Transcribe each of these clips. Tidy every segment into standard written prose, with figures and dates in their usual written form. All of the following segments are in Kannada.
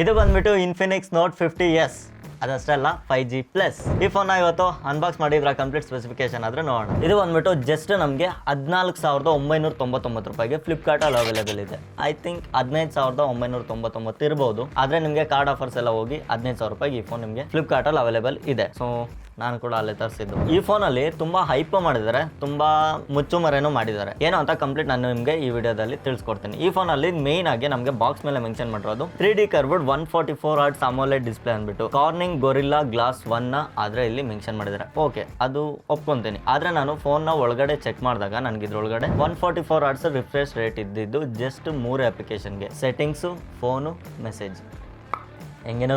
ಇದು ಬಂದ್ಬಿಟ್ಟು ಇನ್ಫಿನಿಕ್ಸ್ ನೋಟ್ 50s ಅದಷ್ಟೇ ಅಲ್ಲ 5G ಪ್ಲಸ್. ಈ ಫೋನ್ ಇವತ್ತು ಅನ್ಬಾಕ್ಸ್ ಮಾಡಿದ್ರ ಕಂಪ್ಲೀಟ್ ಸ್ಪೆಸಿಫಿಕೇಶನ್ ಆದ್ರೆ ನೋಡೋಣ. ಇದು ಬಂದ್ಬಿಟ್ಟು ಜಸ್ಟ್ ನಮಗೆ 14,999 ರೂಪಾಯಿಗೆ ಫ್ಲಿಪ್ಕಾರ್ಟ್ ಅಲ್ಲಿ ಅವೈಲೇಬಲ್ ಇದೆ. ಐ ಥಿಂಕ್ 15,999 ಇರಬಹುದು, ಆದ್ರೆ ನಿಮಗೆ ಕಾರ್ಡ್ ಆಫರ್ಸ್ ಎಲ್ಲ ಹೋಗಿ 15,000 ರೂಪಾಯಿಗೆ ಈ ಫೋನ್ ನಿಮಗೆ ಫ್ಲಿಪ್ಕಾರ್ಟ್ ಅಲ್ಲಿ ಅವೈಲೇಬಲ್ ಇದೆ. ಸೊ ನಾನು ಕೂಡ ಅಲ್ಲೇ ತರಿಸಿದ್ದು. ಈ ಫೋನಲ್ಲಿ ತುಂಬಾ ಹೈಪ್ ಮಾಡಿದ್ದಾರೆ, ತುಂಬಾ ಮುಚ್ಚುಮರೆನೂ ಮಾಡಿದ್ದಾರೆ. ಏನು ಅಂತ ಕಂಪ್ಲೀಟ್ ನಾನು ನಿಮಗೆ ಈ ವಿಡಿಯೋದಲ್ಲಿ ತಿಳಿಸ್ಕೊಡ್ತೀನಿ. ಈ ಫೋನಲ್ಲಿ ಮೇನ್ ಆಗಿ ನಮಗೆ ಬಾಕ್ಸ್ ಮೇಲೆ ಮೆನ್ಷನ್ ಮಾಡಿರೋದು 3D curved 144 Hz AMOLED display ಅಂದ್ಬಿಟ್ಟು ಕಾರ್ನಿಂಗ್ ಗೊರಿಲ್ಲಾ ಗ್ಲಾಸ್ 1 ಆದ್ರೆ ಇಲ್ಲಿ ಮೆನ್ಷನ್ ಮಾಡಿದ್ದಾರೆ. ಓಕೆ, ಅದು ಒಪ್ಕೊಂತೀನಿ. ಆದ್ರೆ ನಾನು ಫೋನ್ ನ ಒಳಗಡೆ ಚೆಕ್ ಮಾಡಿದಾಗ ನನಗೆ ಇದ್ರೊಳಗಡೆ 144 Hz ರಿಫ್ರೆಶ್ ರೇಟ್ ಇದ್ದಿದ್ದು ಜಸ್ಟ್ 3 ಅಪ್ಲಿಕೇಶನ್ಗೆ: ಸೆಟ್ಟಿಂಗ್ಸು, ಫೋನು, ಮೆಸೇಜ್. ಹೆಂಗೇನೋ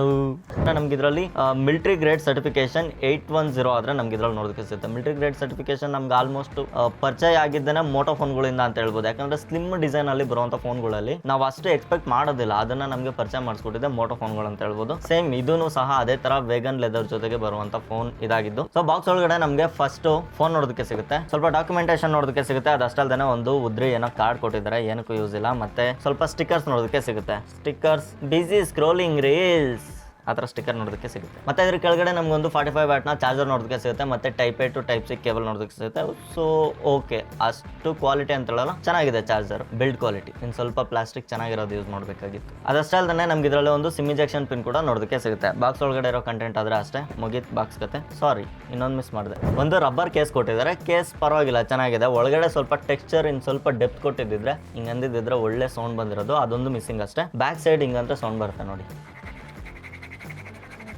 ನಮ್ಗೆ ಇದರಲ್ಲಿ ಮಿಲಿಟರಿ ಗ್ರೇಡ್ ಸರ್ಟಿಫಿಕೇಶನ್ 810 ಆದ್ರೆ ನಮ್ಗೆ ಇದ್ರಲ್ಲಿ ನೋಡೋದಕ್ಕೆ ಸಿಗುತ್ತೆ. ಮಿಲಿಟರಿ ಗ್ರೇಡ್ ಸರ್ಟಿಫಿಕೇಶನ್ ನಮ್ಗೆ ಆಲ್ಮೋಸ್ಟ್ ಪರಿಚಯ ಆಗಿದ್ದೇನೆ ಮೋಟೋ ಫೋನ್ಗಳಿಂದ ಅಂತ ಹೇಳ್ಬೋದು. ಯಾಕಂದ್ರೆ ಸ್ಲಿಮ್ ಡಿಸೈನ್ ಅಲ್ಲಿ ಬರುವಂತ ಫೋನ್ಗಳಲ್ಲಿ ನಾವು ಅಷ್ಟು ಎಕ್ಸ್ಪೆಕ್ಟ್ ಮಾಡೋದಿಲ್ಲ, ಅದನ್ನ ನಮಗೆ ಪರಿಚಯ ಮಾಡಿಸ್ಕೊಟ್ಟಿದೆ ಮೋಟೋ ಫೋನ್ಗಳು ಅಂತ ಹೇಳ್ಬೋದು. ಸೇಮ್ ಇದೂ ಸಹ ಅದೇ ತರ ವೇಗನ್ ಲೆದರ್ ಜೊತೆಗೆ ಬರುವಂತ ಫೋನ್ ಇದಾಗಿದ್ದು. ಸೊ ಬಾಕ್ಸ್ ಒಳಗಡೆ ನಮಗೆ ಫಸ್ಟ್ ಫೋನ್ ನೋಡೋದಕ್ಕೆ ಸಿಗುತ್ತೆ, ಸ್ವಲ್ಪ ಡಾಕ್ಯುಮೆಂಟೇಶನ್ ನೋಡೋದಕ್ಕೆ ಸಿಗುತ್ತೆ. ಅದಷ್ಟಲ್ದೇನೆ ಒಂದು ಉದ್ರಿ ಏನೋ ಕಾರ್ಡ್ ಕೊಟ್ಟಿದ್ದಾರೆ, ಏನಕ್ಕೂ ಯೂಸ್ ಇಲ್ಲ. ಮತ್ತೆ ಸ್ವಲ್ಪ ಸ್ಟಿಕ್ಕರ್ಸ್ ನೋಡೋದಕ್ಕೆ ಸಿಗುತ್ತೆ. ಸ್ಟಿಕ್ಕರ್ಸ್ ಬಿಸಿ ಸ್ಕ್ರೋಲಿಂಗ್ ರೀಲ್ಸ್ ಆ ಥರ ಸ್ಟಿಕ್ಕರ್ ನೋಡೋದಕ್ಕೆ ಸಿಗುತ್ತೆ. ಮತ್ತೆ ಇದ್ರ ಕೆಳಗಡೆ ನಮಗೊಂದು 45 ವ್ಯಾಟ್ನ ಚಾರ್ಜರ್ ನೋಡೋದಕ್ಕೆ ಸಿಗುತ್ತೆ. ಮತ್ತೆ Type A to Type C cable ನೋಡೋದಕ್ಕೆ ಸಿಗುತ್ತೆ. ಸೊ ಓಕೆ, ಅಷ್ಟು ಕ್ವಾಲಿಟಿ ಅಂತ ಹೇಳಲ್ಲ, ಚೆನ್ನಾಗಿದೆ ಚಾರ್ಜರ್, ಬಿಲ್ಡ್ ಕ್ವಾಲಿಟಿ. ಇನ್ನು ಸ್ವಲ್ಪ ಪ್ಲಾಸ್ಟಿಕ್ ಚೆನ್ನಾಗಿರೋದು ಯೂಸ್ ಮಾಡಬೇಕಾಗಿತ್ತು. ಅದಷ್ಟೇ ಅಲ್ಲದೆ ನಮ್ಗೆ ಇದರಲ್ಲಿ ಒಂದು ಸಿಮ್ ಇಂಜೆಕ್ಷನ್ ಪಿನ್ ಕೂಡ ನೋಡೋದಕ್ಕೆ ಸಿಗುತ್ತೆ. ಬಾಕ್ಸ್ ಒಳಗಡೆ ಇರೋ ಕಂಟೆಂಟ್ ಆದ್ರೆ ಅಷ್ಟೇ, ಮುಗೀತು ಬಾಕ್ಸ್ ಕತೆ. ಸಾರಿ, ಇನ್ನೊಂದು ಮಿಸ್ ಮಾಡಿದೆ. ಒಂದು ರಬ್ಬರ್ ಕೇಸ್ ಕೊಟ್ಟಿದ್ದಾರೆ. ಕೇಸ್ ಪರವಾಗಿಲ್ಲ, ಚೆನ್ನಾಗಿದೆ. ಒಳಗಡೆ ಸ್ವಲ್ಪ ಟೆಕ್ಸ್ಚರ್ ಇನ್ನು ಸ್ವಲ್ಪ ಡೆಪ್ತ್ ಕೊಟ್ಟಿದ್ದಿದ್ರೆ, ಹಿಂಗೆ ಅಂದಿದ್ದಿದ್ರೆ ಒಳ್ಳೆ ಸೌಂಡ್ ಬಂದಿರೋದು. ಅದೊಂದು ಮಿಸ್ಸಿಂಗ್ ಅಷ್ಟೇ. ಬ್ಯಾಕ್ ಸೈಡ್ ಹಿಂಗಂದ್ರೆ ಸೌಂಡ್ ಬರುತ್ತೆ ನೋಡಿ.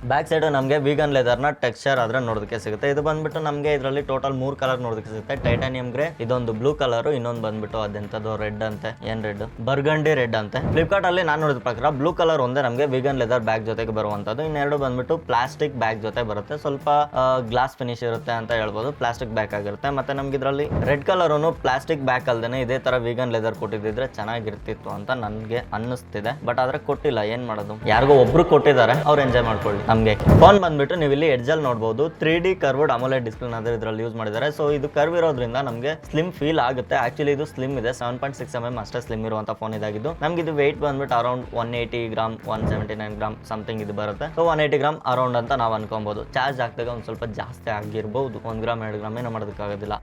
ಬ್ಯಾಕ್ ಸೈಡ್ ನಮಗೆ ವೀಗನ್ ಲೆದರ್ನ ಟೆಕ್ಸ್ಚರ್ ಆದ್ರೆ ನೋಡೋದಕ್ಕೆ ಸಿಗುತ್ತೆ. ಇದು ಬಂದ್ಬಿಟ್ಟು ನಮಗೆ ಇದರಲ್ಲಿ ಟೋಟಲ್ 3 ಕಲರ್ ನೋಡೋದಕ್ಕೆ ಸಿಗುತ್ತೆ. ಟೈಟಾನಿಯಂ ಗ್ರೇ, ಇದೊಂದು ಬ್ಲೂ ಕಲರ್, ಇನ್ನೊಂದು ಬಂದ್ಬಿಟ್ಟು ಅದೆಂತದ್ದು ರೆಡ್ ಅಂತೆ. ಏನ್ ರೆಡ್? ಬರ್ಗಂಡಿ ರೆಡ್ ಅಂತೆ. ಫ್ಲಿಪ್ಕಾರ್ಟ್ ಅಲ್ಲಿ ನಾನು ನೋಡಿದ ಪ್ರಕಾರ ಬ್ಲೂ ಕಲರ್ ಒಂದೇ ನಮಗೆ ವೀಗನ್ ಲೆದರ್ ಬ್ಯಾಗ್ ಜೊತೆಗೆ ಬರುವಂತದ್ದು. ಇನ್ನೆರಡು ಬಂದ್ಬಿಟ್ಟು ಪ್ಲಾಸ್ಟಿಕ್ ಬ್ಯಾಗ್ ಜೊತೆ ಬರುತ್ತೆ. ಸ್ವಲ್ಪ ಗ್ಲಾಸ್ ಫಿನಿಶ್ ಇರುತ್ತೆ ಅಂತ ಹೇಳ್ಬೋದು, ಪ್ಲಾಸ್ಟಿಕ್ ಬ್ಯಾಗ್ ಆಗಿರುತ್ತೆ. ಮತ್ತೆ ನಮ್ಗೆ ಇದರಲ್ಲಿ ರೆಡ್ ಕಲರ್ ಪ್ಲಾಸ್ಟಿಕ್ ಬ್ಯಾಗ್ ಅಲ್ದೇನೆ ಇದೇ ತರ ವೀಗನ್ ಲೆದರ್ ಕೊಟ್ಟಿದ್ರೆ ಚೆನ್ನಾಗಿರ್ತಿತ್ತು ಅಂತ ನನ್ಗೆ ಅನ್ನಿಸ್ತಿದೆ. ಬಟ್ ಆದ್ರೆ ಕೊಟ್ಟಿಲ್ಲ, ಏನ್ ಮಾಡೋದು? ಯಾರಿಗೋ ಒಬ್ರು ಕೊಟ್ಟಿದ್ದಾರೆ, ಅವ್ರು ಎಂಜಾಯ್ ಮಾಡ್ಕೊಳ್ಳಿ. ನಮಗೆ ಫೋನ್ ಬಂದ್ಬಿಟ್ಟು ನೀವು ಇಲ್ಲಿ ಎಡ್ಜಲ್ಲಿ ನೋಡಬಹುದು 3D ಕರ್ವ್ಡ್ AMOLED ಡಿಸ್ಪ್ಲೇ ಆದ್ರೆ ಇದರಲ್ಲಿ ಯೂಸ್ ಮಾಡಿದ್ದಾರೆ. ಸೊ ಇದು ಕರ್ವ್ ಇರೋದ್ರಿಂದ ನಮಗೆ ಸ್ಲಿಮ್ ಫೀಲ್ ಆಗುತ್ತೆ. ಆಕ್ಚುಲಿ ಇದು ಸ್ಲಿಮ್ ಇದೆ, 7.6 mm ಅಷ್ಟೇ ಸ್ಲಿಮ್ ಇರುವಂತ ಫೋನ್ ಇದಾಗಿದ್ದು. ನಮ್ಗೆ ಇದು ವೆಯ್ಟ್ ಬಂದ್ಬಿಟ್ಟು ಅರೌಂಡ್ 180 ಗ್ರಾಮ್ 179 ಗ್ರಾಮ್ ಸಮಥಿಂಗ್ ಇದು ಬರುತ್ತೆ. ಸೊ 180 ಗ್ರಾಮ್ ಅರೌಂಡ್ ಅಂತ ನಾವು ಅನ್ಕೊಬಹುದು. ಚಾರ್ಜ್ ಹಾಕಿದಾಗ ಒಂದು ಸ್ವಲ್ಪ ಜಾಸ್ತಿ ಆಗಿರ್ಬಹುದು, 1 ಗ್ರಾಮ್ 2 ಗ್ರಾಮ್ ಏನೋ ಮಾಡೋದಕ್ಕಾಗೋದಿಲ್ಲ.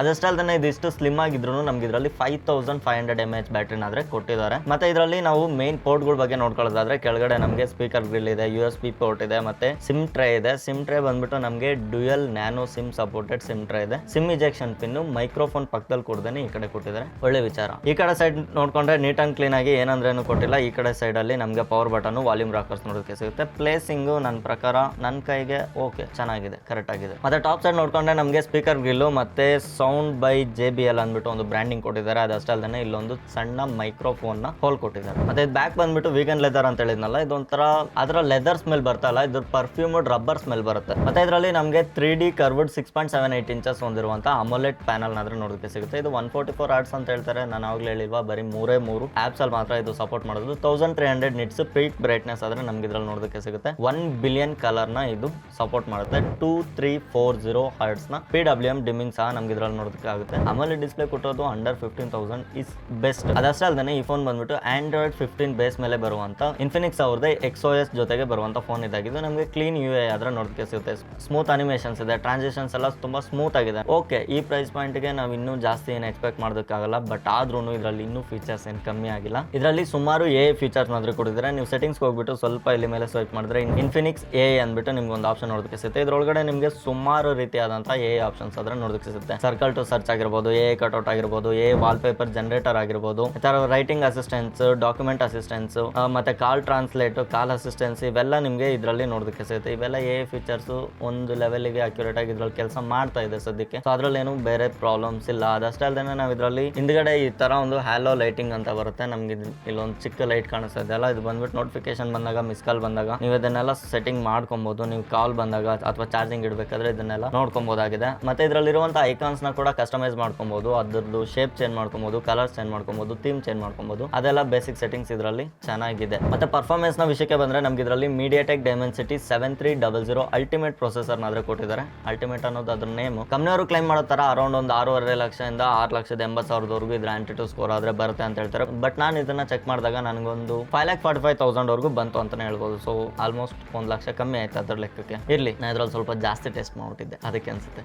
ಅದಷ್ಟೇ ಅಲ್ಲದೆ ಇದಿಷ್ಟು ಸ್ಲಿಮ್ ಆಗಿದ್ರು ನಮ್ಗೆ ಇದರಲ್ಲಿ 5500 mAh ಬ್ಯಾಟ್ರಿನಾದ್ರೆ ಕೊಟ್ಟಿದ್ದಾರೆ. ಮತ್ತೆ ಇದರಲ್ಲಿ ನಾವು ಮೇನ್ ಪೋರ್ಟ್ಗಳ ಬಗ್ಗೆ ನೋಡ್ಕೊಳ್ಳೋದಾದ್ರೆ ಕೆಳಗಡೆ ನಮಗೆ ಸ್ಪೀಕರ್ ಗ್ರಿಲ್ ಇದೆ, USB ಪೋರ್ಟ್ ಇದೆ, ಮತ್ತೆ ಸಿಮ್ ಟ್ರೇ ಇದೆ. ಸಿಮ್ ಟ್ರೇ ಬಂದ್ಬಿಟ್ಟು ನಮಗೆ dual nano sim supported sim tray ಇದೆ. ಸಿಮ್ ಇಂಜೆಕ್ಷನ್ ಪಿನ್ ಮೈಕ್ರೋಫೋನ್ ಪಕ್ಕದಲ್ಲಿ ಕೊಡ್ದೇನೆ ಈ ಕಡೆ ಕೊಟ್ಟಿದ್ದಾರೆ, ಒಳ್ಳೆ ವಿಚಾರ. ಈ ಕಡೆ ಸೈಡ್ ನೋಡ್ಕೊಂಡ್ರೆ ನೀಟ್ ಅಂಡ್ ಕ್ಲೀನ್ ಆಗಿ ಏನಂದ್ರೇನು ಕೊಟ್ಟಿಲ್ಲ. ಈ ಕಡೆ ಸೈಡ್ ಅಲ್ಲಿ ನಮಗೆ ಪವರ್ ಬಟನ್, ವಾಲ್ಯೂಮ್ ರಾಕರ್ಸ್ ನೋಡೋದಕ್ಕೆ ಸಿಗುತ್ತೆ. ಪ್ಲೇಸಿಂಗು ನನ್ನ ಪ್ರಕಾರ ನನ್ನ ಕೈಗೆ ಓಕೆ, ಚೆನ್ನಾಗಿದೆ, ಕರೆಕ್ಟ್ ಆಗಿದೆ. ಮತ್ತೆ ಟಾಪ್ ಸೈಡ್ ನೋಡ್ಕೊಂಡ್ರೆ ನಮಗೆ ಸ್ಪೀಕರ್ ಗ್ರಿಲ್ ಮತ್ತೆ ಸೌಂಡ್ ಬೈ JBL ಅಂದ್ಬಿಟ್ಟು ಒಂದು ಬ್ರ್ಯಾಂಡಿಂಗ್ ಕೊಟ್ಟಿದ್ದಾರೆ. ಅದಷ್ಟೇ ಅಲ್ಲದೆ ಇಲ್ಲೊಂದು ಸಣ್ಣ ಮೈಕ್ರೋಫೋನ್ ನ ಹೋಲ್ ಕೊಟ್ಟಿದ್ದಾರೆ. ಮತ್ತೆ ಇದು ಬ್ಯಾಕ್ ಬಂದ್ಬಿಟ್ಟು ವೀಗನ್ ಲೆದರ್ ಅಂತ ಹೇಳಿದ್ನಲ್ಲ, ಇದೊಂಥರ ಅದರ ಲೆದರ್ ಸ್ಮೆಲ್ ಬರ್ತಲ್ಲ, ಇದು ಪರ್ಫ್ಯೂಮ್ಡ್ ರಬ್ಬರ್ ಸ್ಮೆಲ್ ಬರುತ್ತೆ. ಮತ್ತೆ ಇದರಲ್ಲಿ ನಮಗೆ 3D ಕರ್ವ್ಡ್ 6.78 ಇಂಚಸ್ ಹೊಂದಿರುವಂತ AMOLED ಪ್ಯಾನಲ್ ನಾದ್ರೆ ನೋಡೋದಕ್ಕೆ ಸಿಗುತ್ತೆ. ಇದು 144 Hz ಅಂತ ಹೇಳ್ತಾರೆ, ನಾನು ಆಗ್ಲೇ ಹೇಳಿಲ್ವಾ, ಬರೀ 3 ಆಪ್ಸ್ ಅಲ್ಲಿ ಮಾತ್ರ ಇದು ಸಪೋರ್ಟ್ ಮಾಡೋದು. 1300 ನಿಟ್ಸ್ ಪೀಕ್ ಬ್ರೈಟ್ನೆಸ್ ಆದ್ರೆ ನಮ್ಗೆ ಇದ್ರಲ್ಲಿ ನೋಡೋದಕ್ಕೆ ಸಿಗುತ್ತೆ. 1 ಬಿಲಿಯನ್ ಕಲರ್ ನ ಇದು ಸಪೋರ್ಟ್ ಮಾಡುತ್ತೆ. 2340 Hz ನ PWM ಡಿಮ್ಮಿಂಗ್ ಸಹ ನಮ್ಗೆ ಇದ್ರಲ್ಲಿ ನೋಡೋದಕ್ಕೆ ಆಗುತ್ತೆ. AMOLED ಡಿಸ್ಪ್ಲೇ ಕೊಟ್ಟೋದು ಅಂಡರ್ 15,000 ಇಸ್ ಬೆಸ್ಟ್. ಅದಷ್ಟೇ ಅಲ್ಲದೆ ಈ ಫೋನ್ ಬಂದ್ಬಿಟ್ಟು Android 15 ಬೇಸ್ ಮೇಲೆ ಬರುವಂತ ಇನ್ಫಿನಿಕ್ಸ್ ಅವ್ರದೇ XOS ಜೊತೆಗೆ ಬರುವಂತ ಫೋನ್ ಇದಾಗಿದ್ದು. ನಮಗೆ ಕ್ಲೀನ್ UI ಆದ್ರೆ ನೋಡೋದಕ್ಕೆ ಸಿಗುತ್ತೆ. ಸ್ಮೂತ್ ಅನಿಮೇಷನ್ಸ್ ಇದೆ, ಟ್ರಾನ್ಸಿಷನ್ಸ್ ಎಲ್ಲ ತುಂಬಾ ಸ್ಮೂತ್ ಆಗಿದೆ. ಓಕೆ, ಈ ಪ್ರೈಸ್ ಪಾಯಿಂಟ್ ಗೆ ನಾವು ಇನ್ನೂ ಜಾಸ್ತಿ ಏನು ಎಕ್ಸ್ಪೆಕ್ಟ್ ಮಾಡೋದಕ್ಕಾಗಲ್ಲ. ಬಟ್ ಆದ್ರೂ ಇದರಲ್ಲಿ ಇನ್ನೂ ಫೀಚರ್ಸ್ ಏನು ಕಮ್ಮಿ ಆಗಿಲ್ಲ. ಇದರಲ್ಲಿ ಸುಮಾರು AI ಫೀಚರ್ಸ್ ಮಾತ್ರ ಕೊಟ್ಟಿದ್ದಾರೆ. ನೀವು ಸೆಟ್ಟಿಂಗ್ಸ್ ಹೋಗ್ಬಿಟ್ಟು ಸ್ವಲ್ಪ ಇಲ್ಲಿ ಮೇಲೆ ಸ್ವೈಪ್ ಮಾಡಿದ್ರೆ ಇನ್ಫಿನಿಕ್ಸ್ AI ಅಂದ್ಬಿಟ್ಟು ನಿಮ್ಗೆ ಒಂದು ಆಪ್ಷನ್ ನೋಡೋದಕ್ಕೆ ಸಿಗುತ್ತೆ. ಇದ್ರೊಳಗಡೆ ನಿಮಗೆ ಸುಮಾರು ರೀತಿಯಾದಂತಹ AI ಆಪ್ಷನ್ಸ್ ಆದ್ರೆ ನೋಡೋದಕ್ಕೆ ಸಿಗುತ್ತೆ. ಸರ್ಕಲ್ ಟು ಸರ್ಚ್ ಆಗಿರ್ಬೋದು, AI ಕಟ್ಔಟ್ ಆಗಿರ್ಬೋದು, AI ವಾಲ್ಪೇಪರ್ ಜನರೇಟರ್ ಆಗಿರ್ಬೋದು, ಈ ತರ ರೈಟಿಂಗ್ ಅಸಿಸ್ಟೆನ್ಸ್, ಡಾಕ್ಯುಮೆಂಟ್ ಅಸಿಸ್ಟೆನ್ಸ್, ಮತ್ತೆ ಕಾಲ್ ಟ್ರಾನ್ಸ್ಲೇಟ್, ಕಾಲ್ ಅಸಿಸ್ಟೆನ್ಸ್ ಇವೆಲ್ಲ ನಿಮಗೆ ಇದರಲ್ಲಿ ನೋಡೋದಕ್ಕೆ ಸಿಗುತ್ತೆ. ಇವೆಲ್ಲ AI ಫೀಚರ್ಸ್ ಒಂದು ಲೆವೆಲ್ಗೆ ಅಕ್ಯುರೇಟ್ ಆಗಿ ಇದ್ರಲ್ಲಿ ಕೆಲಸ ಮಾಡ್ತಾ ಇದೆ ಸದ್ಯಕ್ಕೆ. ಸೊ ಅದ್ರಲ್ಲಿ ಏನು ಬೇರೆ ಪ್ರಾಬ್ಲಮ್ಸ್ ಇಲ್ಲ. ಅದಷ್ಟೇ ಅಲ್ಲದೆ ನಾವು ಇದರಲ್ಲಿ ಹಿಂದ್ಗಡೆ ಈ ತರ ಒಂದು ಹ್ಯಾಲೋ ಲೈಟಿಂಗ್ ಅಂತ ಬರುತ್ತೆ. ನಮ್ಗೆ ಇಲ್ಲೊಂದು ಚಿಕ್ಕ ಲೈಟ್ ಕಾಣಿಸ್ತಾ ಇದೆಯಲ್ಲ, ಇದು ಬಂದ್ಬಿಟ್ಟು ನೋಟಿಫಿಕೇಶನ್ ಬಂದಾಗ, ಮಿಸ್ ಕಾಲ್ ಬಂದಾಗ ನೀವು ಇದನ್ನೆಲ್ಲ ಸೆಟ್ಟಿಂಗ್ ಮಾಡ್ಕೊಬಹುದು. ನೀವು ಕಾಲ್ ಬಂದಾಗ ಅಥವಾ ಚಾರ್ಜಿಂಗ್ ಇಡಬೇಕಾದ್ರೆ ಇದನ್ನೆಲ್ಲ ನೋಡ್ಕೊಬಹುದಾಗಿದೆ. ಮತ್ತೆ ಇದರಲ್ಲಿರುವಂತಹ ಐಕಾನ್ಸ್ ನ ಕೂಡ ಕಸ್ಟಮೈಸ್ ಮಾಡ್ಕೊಬಹುದು, ಅದ್ರದ್ದು ಶೇಪ್ ಚೇಂಜ್ ಮಾಡ್ಕೊಬಹುದು, ಕಲರ್ಸ್ ಚೇಂಜ್ ಮಾಡ್ಕೊಬಹುದು, ಥೀಮ್ ಚೇಂಜ್ ಮಾಡ್ಕೊಬಹುದು. ಅದೆಲ್ಲ ಬೇಸಿಕ್ ಸೆಟ್ಟಿಂಗ್ಸ್ ಇದರಲ್ಲಿ ಚೆನ್ನಾಗಿದೆ. ಮತ್ತೆ ಪರ್ಫಾರ್ಮೆನ್ಸ್ ನ ವಿಷಯಕ್ಕೆ ಬಂದ್ರೆ ನಮ್ಗೆ ಇದರಲ್ಲಿ ಮೀಡಿಯಾಟೆಕ್ ಡೈಮೆನ್ಸಿಟಿ 7300 ಅಲ್ಟಿಮೇಟ್ ಪ್ರೊಸೆಸರ್ ಆದ್ರೆ ಕೊಟ್ಟಿದ್ದಾರೆ. ಅಲ್ಟಿಮೇಟ್ ಅನ್ನೋದು ಅದ್ರ ನೇಮ್. ಕಂಪ್ನಿಯವರು ಕ್ಲೈಮ್ ಮಾಡೋ ತರ ಅರೌಂಡ್ ಒಂದು 6.5 ಲಕ್ಷದಿಂದ 6,80,000 ಇದ್ರ ಆಂಟಿಟ್ಯೂಡ್ ಸ್ಕೋರ್ ಆದ್ರೆ ಬರುತ್ತೆ ಅಂತ ಹೇಳ್ತಾರೆ. ಬಟ್ ನಾನು ಇದನ್ನ ಚೆಕ್ ಮಾಡಿದಾಗ ನನಗೊಂದು 5,45,000 ಬಂತು ಅಂತಾನೆ ಹೇಳ್ಬೋದು. ಸೊ ಆಲ್ಮೋಸ್ಟ್ 1 ಲಕ್ಷ ಕಮ್ಮಿ ಆಯ್ತು ಅದ್ರ ಲೆಕ್ಕಕ್ಕೆ. ಇರ್ಲಿ, ನಾನು ಇದ್ರಲ್ಲಿ ಸ್ವಲ್ಪ ಜಾಸ್ತಿ ಟೆಸ್ಟ್ ಮಾಡ್ಬಿಟ್ಟಿದ್ದೆ, ಅದಕ್ಕೆ ಅನ್ಸುತ್ತೆ.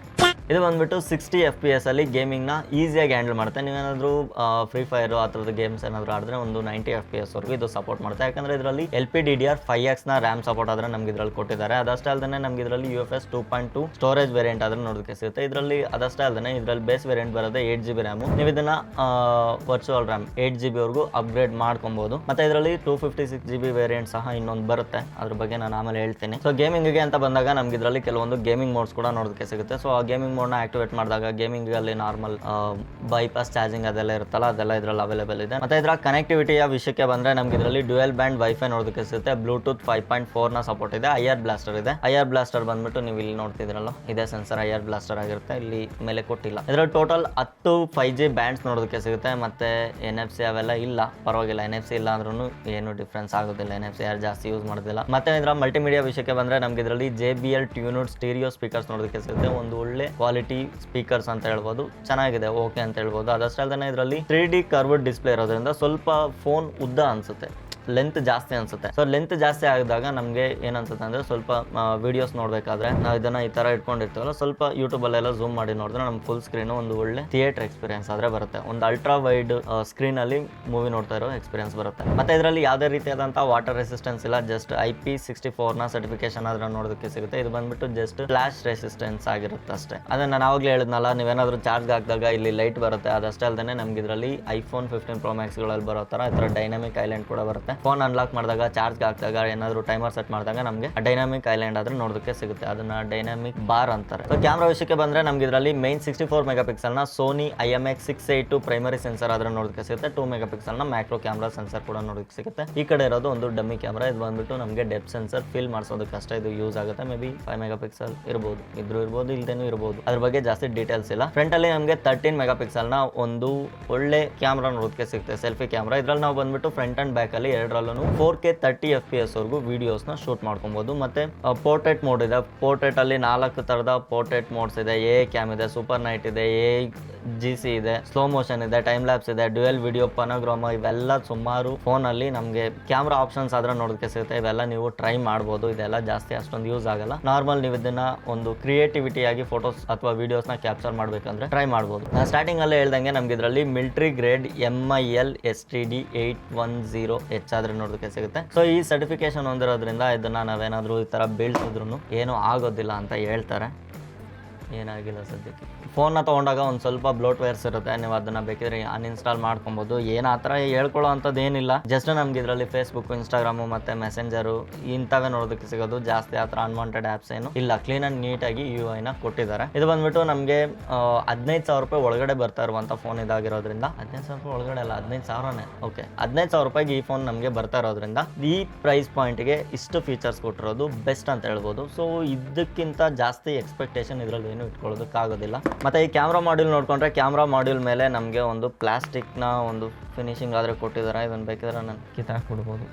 ಇದು ಬಂದ್ಬಿಟ್ಟು 60 FPS ಅಲ್ಲಿ ಗೇಮಿಂಗ್ ನ ಈಸಿಯಾಗಿ ಹ್ಯಾಂಡಲ್ ಮಾಡುತ್ತೆ. ನೀವೇನಾದ್ರೂ ಫ್ರೀ ಫೈರ್ ಆ ಥರದ ಗೇಮ್ಸ್ ಏನಾದ್ರು ಆಡಿದ್ರೆ ಒಂದು 90 FPS ವರೆಗೂ ಇದು ಸಪೋರ್ಟ್ ಮಾಡುತ್ತೆ. ಯಾಕಂದ್ರೆ ಇದರಲ್ಲಿ LPDDR5X ನ ರ್ಯಾಮ್ ಸಪೋರ್ಟ್ ಆದ್ರೆ ನಮ್ಗೆ ಇದ್ರಲ್ಲಿ ಕೊಟ್ಟಿದ್ದಾರೆ. ಅದಷ್ಟೇ ಅಲ್ಲದೆ ನಮ್ಗೆ ಇದರಲ್ಲಿ UFS 2.2 ಸ್ಟೋರೇಜ್ ವೇರಿಯಂಟ್ ಆದ್ರೆ ನೋಡೋದಕ್ಕೆ ಸಿಗುತ್ತೆ. ಇದರಲ್ಲಿ ಅದಷ್ಟೇ ಅಲ್ಲದೆ ಇದರಲ್ಲಿ ಬೇಸ್ ವೇರಿಯಂಟ್ ಬರೋದೇ 8GB ರ್ಯಾಮ್. ನೀವು ಇದನ್ನ ವರ್ಚುವಲ್ ರ್ಯಾಮ್ 8GB ವರೆಗೂ ಅಪ್ಗ್ರೇಡ್ ಮಾಡ್ಕೊಬಹುದು. ಮತ್ತೆ ಇದರಲ್ಲಿ 256GB ವೇರಿಯಂಟ್ ಸಹ ಇನ್ನೊಂದು ಬರುತ್ತೆ, ಅದ್ರ ಬಗ್ಗೆ ನಾನು ಆಮೇಲೆ ಹೇಳ್ತೀನಿ. ಸೊ ಗೇಮಿಂಗ್ಗೆ ಅಂತ ಬಂದಾಗ ನಮ್ಗೆ ಇದರಲ್ಲಿ ಕೆಲವೊಂದು ಗೇಮಿಂಗ್ ಮೋಡ್ಸ್ ಕೂಡ ನೋಡೋದಕ್ಕೆ ಸಿಗುತ್ತೆ. ಸೊ ಆ ಗೇಮಿಂಗ್ ಮೋಡ್ ನ ಆಕ್ಟಿವೇಟ್ ಮಾಡಿದಾಗ ಗೇಮಿಂಗ್ ಅಲ್ಲಿ ನಾರ್ಮಲ್ ಬೈಪಾಸ್ ಚಾರ್ಜಿಂಗ್ ಅದೆಲ್ಲ ಇರುತ್ತಲ್ಲ, ಅದೆಲ್ಲ ಇದರಲ್ಲಿ ಅವೈಲೇಬಲ್ ಇದೆ. ಮತ್ತೆ ಇದರ ಕನೆಕ್ಟಿವಿಟಿಯ ವಿಷಯಕ್ಕೆ ಬಂದ್ರೆ ನಮ್ಗೆ ಇದರಲ್ಲಿ ಡ್ಯುಯಲ್ ಬ್ಯಾಂಡ್ ವೈಫೈ ನೋಡೋದಕ್ಕೆ ಸಿಗುತ್ತೆ. ಬ್ಲೂಟೂತ್ 5.4 ನ ಸಪೋರ್ಟ್ ಇದೆ. IR ಬ್ಲಾಸ್ಟರ್ ಇದೆ. IR ಬ್ಲಾಸ್ಟರ್ ಬಂದ್ಬಿಟ್ಟು ನೀವು ಇಲ್ಲಿ ನೋಡ್ತಿದ್ರಲ್ಲ, ಇದೇ ಸೆನ್ಸರ್ IR ಬ್ಲಾಸ್ಟರ್ ಆಗಿರುತ್ತೆ. ಇಲ್ಲಿ ಮೇಲೆ ಕೊಟ್ಟಿಲ್ಲ. ಇದರಲ್ಲಿ ಟೋಟಲ್ 10 5G ಬ್ಯಾಂಡ್ಸ್ ನೋಡೋದಕ್ಕೆ ಸಿಗುತ್ತೆ. ಮತ್ತೆ NFC ಅವೆಲ್ಲ ಇಲ್ಲ, ಪರವಾಗಿಲ್ಲ. NFC ಇಲ್ಲ ಅಂದ್ರೂ ಏನು ಡಿಫ್ರೆನ್ಸ್ ಆಗೋದಿಲ್ಲ. NFC ಯಾರು ಜಾಸ್ತಿ ಯೂಸ್ ಮಾಡೋದಿಲ್ಲ. ಮತ್ತೆ ಇದರ ಮಲ್ಟಿಮೀಡಿಯಾ ವಿಷಯಕ್ಕೆ ಬಂದ್ರೆ ನಮ್ಗೆ ಇದರಲ್ಲಿ JBL ಟ್ಯೂನ್ಡ್ ಸ್ಟೀರಿಯೋ ಸ್ಪೀಕರ್ಸ್ ನೋಡೋದಕ್ಕೆ ಸಿಗುತ್ತೆ. ಒಂದು ಒಳ್ಳೆ ಕ್ವಾಲಿಟಿ ಸ್ಪೀಕರ್ಸ್ ಅಂತ ಹೇಳ್ಬೋದು, ಚೆನ್ನಾಗಿದೆ, ಓಕೆ ಅಂತ ಹೇಳ್ಬೋದು. ಅದಷ್ಟೇ ಅಲ್ಲದೆ ಇದರಲ್ಲಿ 3D ಕರ್ವ್ಡ್ ಡಿಸ್ಪ್ಲೇ ಇರೋದ್ರಿಂದ ಸ್ವಲ್ಪ ಫೋನ್ ಉದ್ದ ಅನ್ಸುತ್ತೆ, ಲೆಂತ್ ಜಾಸ್ತಿ ಅನ್ಸುತ್ತೆ. ಸೊ ಲೆಂತ್ ಜಾಸ್ತಿ ಆಗಿದಾಗ ನಮಗೆ ಏನನ್ಸುತ್ತೆ ಅಂದ್ರೆ ಸ್ವಲ್ಪ ವಿಡಿಯೋಸ್ ನೋಡ್ಬೇಕಾದ್ರೆ ನಾವು ಇದನ್ನ ಈ ತರ ಇಟ್ಕೊಂಡಿರ್ತೀವಲ್ಲ, ಸ್ವಲ್ಪ ಯೂಟ್ಯೂಬ್ ಅಲ್ಲೆಲ್ಲ ಝೂಮ್ ಮಾಡಿ ನೋಡಿದ್ರೆ ನಮ್ಗೆ ಫುಲ್ ಸ್ಕ್ರೀನ್ ಒಂದು ಒಳ್ಳೆ ಥಿಯೇಟರ್ ಎಕ್ಸ್ಪೀರಿಯನ್ಸ್ ಆದ್ರೆ ಬರುತ್ತೆ. ಒಂದು ಅಲ್ಟ್ರಾ ವೈಡ್ ಸ್ಕ್ರೀನ್ ಅಲ್ಲಿ ಮೂವಿ ನೋಡ್ತಾ ಇರೋ ಎಕ್ಸ್ಪೀರಿಯನ್ಸ್ ಬರುತ್ತೆ. ಮತ್ತೆ ಇದರಲ್ಲಿ ಯಾವುದೇ ರೀತಿಯಾದಂತಹ ವಾಟರ್ ರೆಸಿಸ್ಟೆನ್ಸ್ ಇಲ್ಲ, ಜಸ್ಟ್ IP64 ನ ಸರ್ಟಿಫಿಕೇಶನ್ ಆದ್ರೆ ನೋಡೋದಕ್ಕೆ ಸಿಗುತ್ತೆ. ಇದು ಬಂದ್ಬಿಟ್ಟು ಜಸ್ಟ್ ಫ್ಲಾಶ್ ರೆಸಿಸ್ಟೆನ್ಸ್ ಆಗಿರುತ್ತೆ ಅಷ್ಟೇ. ಅದನ್ನ ನಾನು ಆವಾಗಲೇ ಹೇಳಿದ್ನಲ್ಲ, ನೀವೇನಾದ್ರೂ ಚಾರ್ಜ್ ಹಾಕಿದಾಗ ಇಲ್ಲಿ ಲೈಟ್ ಬರುತ್ತೆ. ಅದಷ್ಟೇ ಅಲ್ಲದೆ ನಮ್ಗೆ ಇದರಲ್ಲಿ iPhone 15 Pro Max ಗಳಲ್ಲಿ ಬರೋ ತರ ಈ ತರ ಡೈನಾಮಿಕ್ ಐಲ್ಯಾಂಡ್ ಕೂಡ ಬರುತ್ತೆ. ಫೋನ್ ಅನ್ಲಾಕ್ ಮಾಡಿದಾಗ, ಚಾರ್ಜ್ ಹಾಕಿದಾಗ, ಏನಾದರೂ ಟೈಮರ್ ಸೆಟ್ ಮಾಡಿದಾಗ ನಮಗೆ ಡೈನಾಮಿಕ್ ಐಲ್ಯಾಂಡ್ ಆದ್ರೆ ನೋಡೋದಕ್ಕೆ ಸಿಗುತ್ತೆ. ಅದನ್ನ ಡೈನಾಮಿಕ್ ಬಾರ್ ಅಂತಾರೆ. ಸೊ ಕ್ಯಾಮ್ರಾ ವಿಷಯಕ್ಕೆ ಬಂದ್ರೆ ನಮ್ಗೆ ಇದರಲ್ಲಿ ಮೈನ್ 64 ಮೆಗಾಪಿಕ್ಸೆಲ್ ನ ಸೋನಿ IMX682 ಪ್ರೈಮರಿ ಸೆನ್ಸರ್ ಆದ್ರೆ ನೋಡೋದಕ್ಕೆ ಸಿಗುತ್ತೆ. 2 ಮೆಗಾಪಿಕ್ಸೆಲ್ ನ ಮ್ಯಾಕ್ರೋ ಕ್ಯಾಮ್ರಾ ಸೆನ್ಸರ್ ಕೂಡ ನೋಡೋದಕ್ಕೆ ಸಿಗುತ್ತೆ. ಈ ಕಡೆ ಇರೋದು ಒಂದು ಡಮ್ಮಿ ಕ್ಯಾಮ್ರಾ. ಇದು ಬಂದ್ಬಿಟ್ಟು ನಮಗೆ ಡೆಪ್ತ್ ಸೆನ್ಸರ್ ಫಿಲ್ ಮಾಡಿಸೋದಕ್ಕೆ ಅಷ್ಟೇ ಇದು ಯೂಸ್ ಆಗುತ್ತೆ. ಮೇ ಬಿ 5 ಮೆಗಾಪಿಕ್ಸೆಲ್ ಇರ್ಬೋದು, ಇರ್ಬೋದು, ಇಲ್ದೇನೂ ಇರ್ಬೋದು. ಅದ್ರ ಬಗ್ಗೆ ಜಾಸ್ತಿ ಡೀಟೇಲ್ಸ್ ಇಲ್ಲ. ಫ್ರಂಟ್ ಅಲ್ಲಿ ನಮಗೆ 13 ಮೆಗಾಪಿಕ್ಸೆಲ್ ನ ಒಂದು ಒಳ್ಳೆ ಕ್ಯಾಮ್ರಾ ನೋಡೋದಕ್ಕೆ ಸಿಗುತ್ತೆ, ಸೆಲ್ಫಿ ಕ್ಯಾಮ್ರಾ. ಇದ್ರಲ್ಲಿ ನಾವು ಬಂದ್ಬಿಟ್ಟು ಫ್ರಂಟ್ ಅಂಡ್ ಬ್ಯಾಕ್ ಅಲ್ಲಿ ಎರಡರಲ್ಲೂ 4K 30 FPS ವರೆಗೂ ವಿಡಿಯೋಸ್ ನ ಶೂಟ್ ಮಾಡ್ಕೊಬಹುದು. ಮತ್ತೆ ಪೋರ್ಟ್ರೇಟ್ ಮೋಡ್ ಇದೆ. ಪೋರ್ಟ್ರೇಟ್ ಅಲ್ಲಿ 4 ತರದ ಪೋರ್ಟ್ರೇಟ್ ಮೋಡ್ಸ್ ಇದೆ. ಎ ಕ್ಯಾಮ್ ಇದೆ, ಸೂಪರ್ ನೈಟ್ ಇದೆ, GC ಇದೆ, ಸ್ಲೋ ಮೋಷನ್ ಇದೆ, ಟೈಮ್ ಲ್ಯಾಪ್ಸ್ ಇದೆ, ಡ್ಯುಯಲ್ ವಿಡಿಯೋ, ಪನೋಗ್ರಾಮ, ಇವೆಲ್ಲ ಸುಮಾರು ಫೋನ್ ಅಲ್ಲಿ ನಮಗೆ ಕ್ಯಾಮ್ರಾ ಆಪ್ಷನ್ಸ್ ಆದ್ರೆ ನೋಡೋದಕ್ಕೆ ಸಿಗುತ್ತೆ. ಇವೆಲ್ಲ ನೀವು ಟ್ರೈ ಮಾಡ್ಬೋದು. ಇದೆಲ್ಲ ಜಾಸ್ತಿ ಅಷ್ಟೊಂದು ಯೂಸ್ ಆಗಲ್ಲ. ನಾರ್ಮಲ್ ನೀವು ಇದನ್ನ ಒಂದು ಕ್ರಿಯೇಟಿವಿಟಿ ಆಗಿ ಫೋಟೋಸ್ ಅಥವಾ ವಿಡಿಯೋಸ್ ನ ಕ್ಯಾಪ್ಚರ್ ಮಾಡ್ಬೇಕಂದ್ರೆ ಟ್ರೈ ಮಾಡ್ಬೋದು. ನಾನು ಸ್ಟಾರ್ಟಿಂಗ್ ಅಲ್ಲೇ ಹೇಳ್ದಂಗೆ ನಮ್ಗೆ ಇದರಲ್ಲಿ military grade MIL STD 810H ಆದ್ರೆ ನೋಡೋದಕ್ಕೆ ಸಿಗುತ್ತೆ. ಸೊ ಈ ಸರ್ಟಿಫಿಕೇಶನ್ ಹೊಂದಿರೋದ್ರಿಂದ ಇದನ್ನ ನಾವೇನಾದ್ರೂ ಈ ತರ ಬೀಳ್ಸಿದ್ರು ಏನೂ ಆಗೋದಿಲ್ಲ ಅಂತ ಹೇಳ್ತಾರೆ. ಏನಾಗಿಲ್ಲ ಸದ್ಯಕ್ಕೆ. ಫೋನ್ನ ತೊಗೊಂಡಾಗ ಒಂದು ಸ್ವಲ್ಪ ಬ್ಲೋಟ್ವೇರ್ಸ್ ಇರುತ್ತೆ, ನೀವು ಅದನ್ನು ಬೇಕಿದ್ರೆ ಅನ್ಇನ್ಸ್ಟಾಲ್ ಮಾಡ್ಕೊಬೋದು. ಏನು ಆ ಥರ ಹೇಳ್ಕೊಳ್ಳೋ ಅಂಥದ್ದು ಏನಿಲ್ಲ. ಜಸ್ಟ್ ನಮ್ಗೆ ಇದರಲ್ಲಿ ಫೇಸ್ಬುಕ್, ಇನ್ಸ್ಟಾಗ್ರಾಮು ಮತ್ತು ಮೆಸೆಂಜರು ಇಂಥವೇ ನೋಡೋದಕ್ಕೆ ಸಿಗೋದು. ಜಾಸ್ತಿ ಆ ಥರ ಅನ್ವಾಂಟೆಡ್ ಆ್ಯಪ್ಸ್ ಏನು ಇಲ್ಲ. ಕ್ಲೀನ್ ಆ್ಯಂಡ್ ನೀಟಾಗಿ UI ಕೊಟ್ಟಿದ್ದಾರೆ. ಇದು ಬಂದ್ಬಿಟ್ಟು ನಮಗೆ 15,000 ರೂಪಾಯಿ ಒಳಗಡೆ ಬರ್ತಾ ಇರುವಂಥ ಫೋನ್ ಇದಾಗಿರೋದ್ರಿಂದ, 15,000 ರೂಪಾಯಿ ಒಳಗಡೆ ಅಲ್ಲ, 15,000ನೇ, ಓಕೆ, 15,000 ರೂಪಾಯಿಗೆ ಈ ಫೋನ್ ನಮಗೆ ಬರ್ತಾ ಇರೋದ್ರಿಂದ ಈ ಪ್ರೈಸ್ ಪಾಯಿಂಟ್ಗೆ ಇಷ್ಟು ಫೀಚರ್ಸ್ ಕೊಟ್ಟಿರೋದು ಬೆಸ್ಟ್ ಅಂತ ಹೇಳ್ಬೋದು. ಸೊ ಇದಕ್ಕಿಂತ ಜಾಸ್ತಿ ಎಕ್ಸ್ಪೆಕ್ಟೇಷನ್ ಇದರಲ್ಲಿ ಏನು ಇಟ್ಕೊಳ್ಳೋದಕ್ಕಾಗೋದಿಲ್ಲ. ಮತ್ತೆ ಈ ಕ್ಯಾಮ್ರಾ ಮಾಡ್ಯೂಲ್ ನೋಡ್ಕೊಂಡ್ರೆ, ಕ್ಯಾಮ್ರಾ ಮಾಡ್ಯೂಲ್ ಮೇಲೆ ನಮಗೆ ಒಂದು ಪ್ಲಾಸ್ಟಿಕ್ನ ಒಂದು ಫಿನಿಶಿಂಗ್ ಆದರೆ ಕೊಟ್ಟಿದ್ದಾರೆ. ಇದನ್ನು ಬೇಕಿದ್ರೆ ನಾನು ಕಿತ್ತಾಕ್ಬಿಡ್ಬೋದು.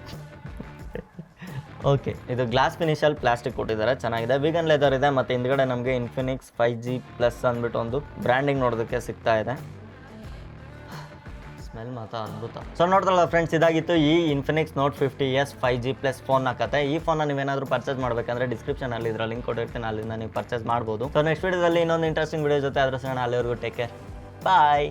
ಓಕೆ, ಇದು ಗ್ಲಾಸ್ ಫಿನಿಶಲ್ಲಿ ಪ್ಲಾಸ್ಟಿಕ್ ಕೊಟ್ಟಿದ್ದಾರೆ, ಚೆನ್ನಾಗಿದೆ. ವೀಗನ್ ಲೆದರ್ ಇದೆ. ಮತ್ತು ಹಿಂದ್ಗಡೆ ನಮಗೆ ಇನ್ಫಿನಿಕ್ಸ್ 5G+ ಅಂದ್ಬಿಟ್ಟು ಒಂದು ಬ್ರ್ಯಾಂಡಿಂಗ್ ನೋಡೋದಕ್ಕೆ ಸಿಗ್ತಾ ಇದೆ. ಸ್ಮೆಲ್ ಮಾತ್ರ ಅದ್ಭುತ. ಸೊ ನೋಡ್ದಲ್ಲ ಫ್ರೆಂಡ್ಸ್, ಇದಾಗಿತ್ತು ಈ ಇನ್ಫಿನಿಕ್ಸ್ ನೋಟ್ 50s 5G+ ಫೋನ್ನ ಕತೆ. ಈ ಫೋನ್ನ ನೀವೇನಾದರೂ ಪರ್ಚೇಸ್ ಮಾಡಬೇಕಂದ್ರೆ ಡಿಸ್ಕ್ರಿಪ್ಷನಲ್ಲಿ ಇದರ ಲಿಂಕ್ ಕೊಟ್ಟಿರ್ತೀನಿ, ಅಲ್ಲಿಂದ ನೀವು ಪರ್ಚೇಸ್ ಮಾಡ್ಬೋದು. ಸೊ ನೆಕ್ಸ್ಟ್ ವಿಡಿಯೋದಲ್ಲಿ ಇನ್ನೊಂದು ಇಂಟ್ರೆಸ್ಟಿಂಗ್ ವಿಡಿಯೋ ಜೊತೆ ಅದ್ರ ಸಿಗೋಣ. ಅಲ್ಲಿವರೆಗೂ ಟೇಕ್ ಕೇರ್, ಬಾಯ್.